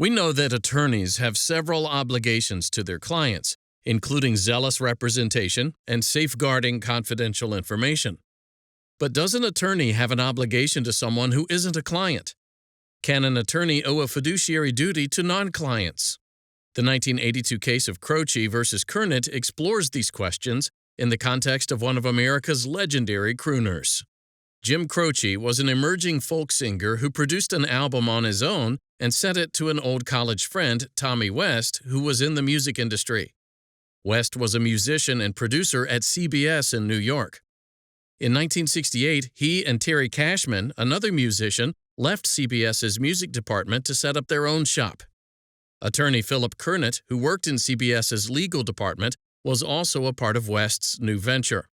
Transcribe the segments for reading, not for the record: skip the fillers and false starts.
We know that attorneys have several obligations to their clients, including zealous representation and safeguarding confidential information. But does an attorney have an obligation to someone who isn't a client? Can an attorney owe a fiduciary duty to non-clients? The 1982 case of Croce versus Kurnit explores these questions in the context of one of America's legendary crooners. Jim Croce was an emerging folk singer who produced an album on his own and sent it to an old college friend, Tommy West, who was in the music industry. West was a musician and producer at CBS in New York. In 1968, he and Terry Cashman, another musician, left CBS's music department to set up their own shop. Attorney Phillip Kurnit, who worked in CBS's legal department, was also a part of West's new venture.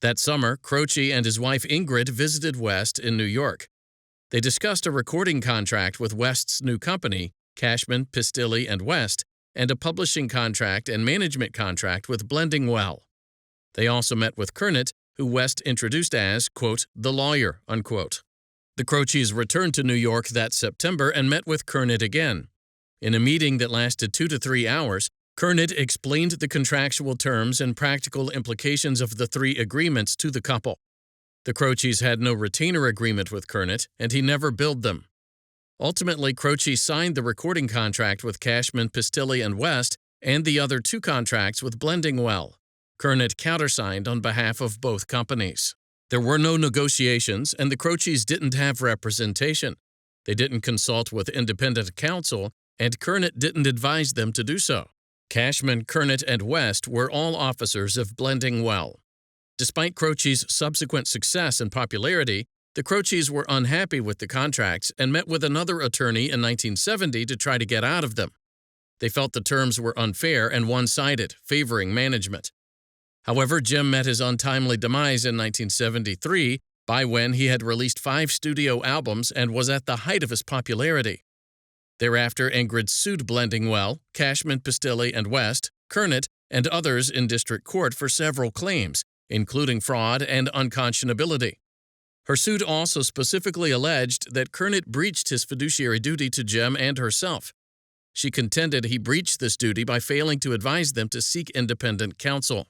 That summer, Croce and his wife Ingrid visited West in New York. They discussed a recording contract with West's new company, Cashman, Pistilli & West, and a publishing contract and management contract with Blending Well. They also met with Kurnit, who West introduced as, quote, the lawyer, unquote. The Croces returned to New York that September and met with Kurnit again. In a meeting that lasted 2 to 3 hours, Kurnit explained the contractual terms and practical implications of the 3 agreements to the couple. The Croces had no retainer agreement with Kurnit, and he never billed them. Ultimately, Croce signed the recording contract with Cashman, Pistilli & West and the other 2 contracts with Blending Well. Kurnit countersigned on behalf of both companies. There were no negotiations, and the Croces didn't have representation. They didn't consult with independent counsel, and Kurnit didn't advise them to do so. Cashman, Kurnit, and West were all officers of Blending Well. Despite Croce's subsequent success and popularity, the Croces were unhappy with the contracts and met with another attorney in 1970 to try to get out of them. They felt the terms were unfair and one-sided, favoring management. However, Jim met his untimely demise in 1973, by when he had released 5 studio albums and was at the height of his popularity. Thereafter, Ingrid sued Blending Well, Cashman, Pistilli & West, Kurnit, and others in district court for several claims, including fraud and unconscionability. Her suit also specifically alleged that Kurnit breached his fiduciary duty to Jim and herself. She contended he breached this duty by failing to advise them to seek independent counsel.